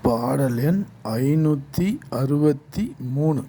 பாடல் எண் 563.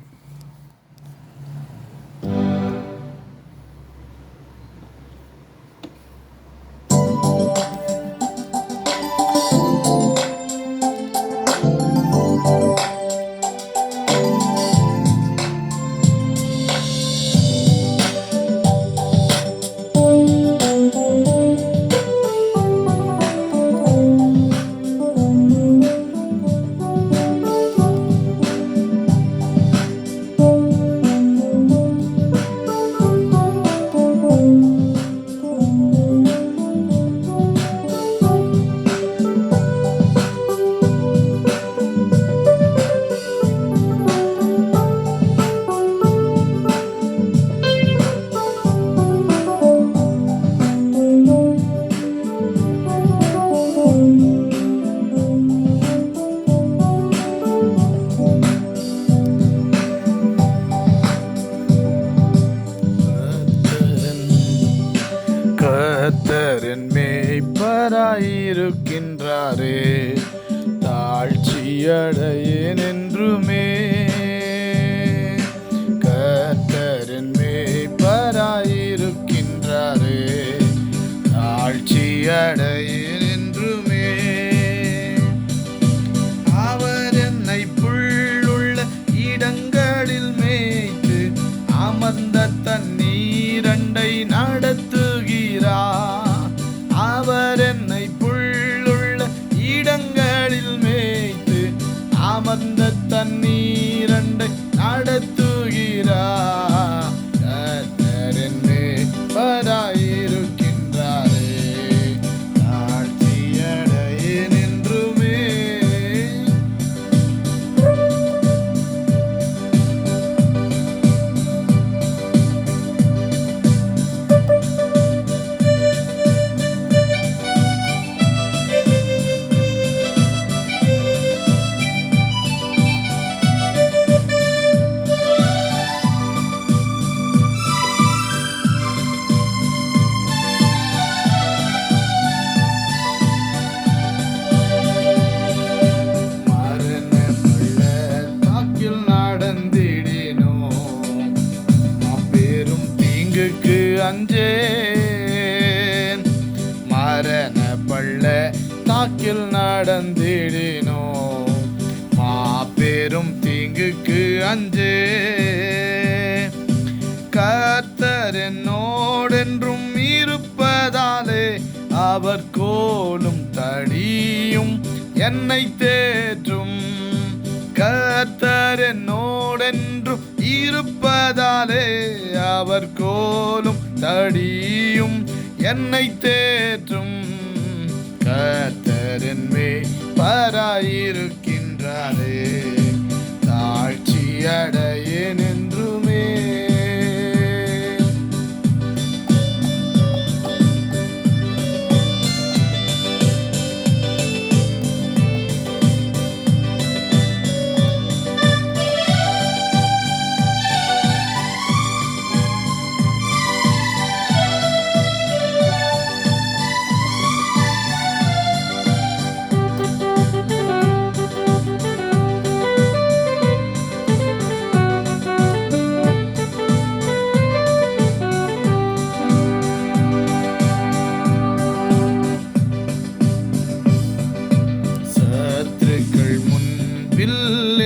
கர்த்தரின் மேய்ப்பராயிருக்கின்றாரே, தாழ்ச்சியடையேன் என்றுமே. கர்த்தரின் மேய்ப்பராயிருக்கின்றாரே, தாழ்ச்சியடையேன் என்றுமே. அவர் என்னை புல்லுள்ள இடங்களில் மேய்த்து அமர்ந்த தண்ணீரண்டை நடத்துகிறார். அவர் என்னை புல்லுள்ள இடங்களில் மேய்த்து அமர்ந்த தண்ணீரண்டை நடத்துகிறார். கர்த்தரின் மேய்ப்பராயிருக்கின்றாரே, தாழ்ச்சியடையேன் என்றுமே. அஞ்சேன், மரண பள்ளத்தாக்கில் நடந்திடினோ, மாபெரும் தீங்குக்கு அஞ்சேன். கர்த்தர் என்னோடென்றும் இருப்பதாலே அவர் கோலும் தடியும் என்னை தேற்றும். கர்த்தர் என்னோடென்றும் இருப்பதாலே அவர் கோலும் தடியும் என்னை தேற்றும். கர்த்தரின் மேய்ப்பராயிருக்கின்றாரே, தாழ்ச்சியடையேன் என்றுமே.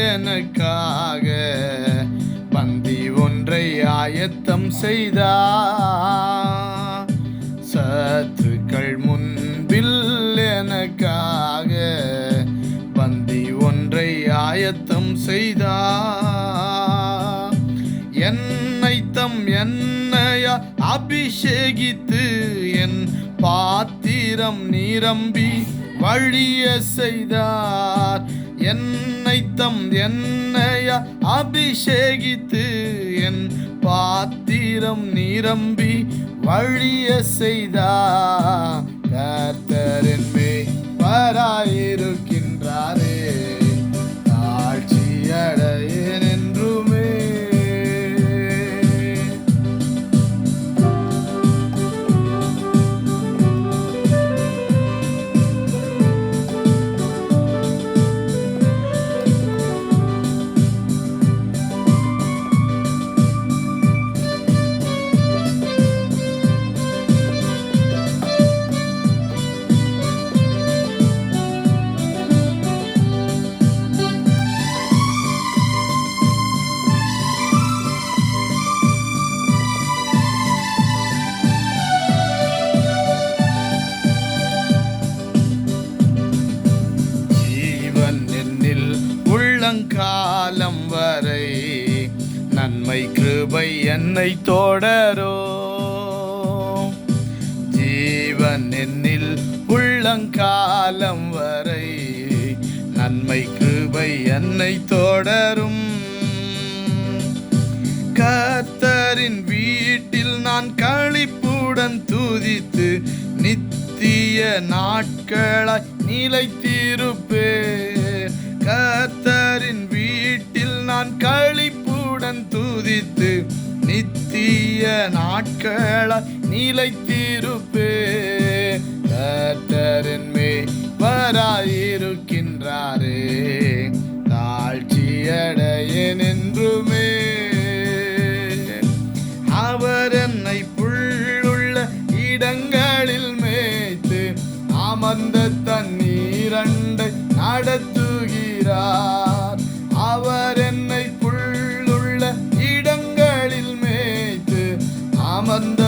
எனக்காக பந்தி ஒன்றை ஆயத்தம் செய்தார். சத்துக்கள் முன்பில் எனக்காக பந்தி ஒன்றை ஆயத்தம் செய்தார். என்னை தம் எண்ணெயா அபிஷேகித்து என் பாத்திரம் நிரம்பி வழிய செய்தார். என்னை தம் எண்ணெயா அபிஷேகித்து என் பாத்திரம் நிரம்பி வழிய செய்தார். கர்த்தரின் மேய்ப்பராயிருக்கின்றாரே, தாழ்ச்சியடையேன் என்றுமே. என்னை தொடரோ. ஜீவன் என்னில் உள்ளங்காலம் வரை நன்மை கிருபை என்னை தொடரும். கர்த்தரின் வீட்டில் நான் களிப்புடன் துதித்து நித்திய நாட்களாய் நிலைத்திருப்பேன். கர்த்தரின் வீட்டில் நான் களிப்புடன் துதித்து நித்திய நாட்களாய் நிலைத்திருப்பேன். கர்த்தரின் மேய்ப்பராயிருக்கின்றாரே, தாழ்ச்சியடையேன் என்றுமே. அவர் என்னை புல்லுள்ள இடங்களில் மேய்த்து அமர்ந்த தண்ணீரண்டை நடத்துகிறார். அவர் என்னை புல்லுள்ள இடங்களில் மேய்த்து அமர்ந்த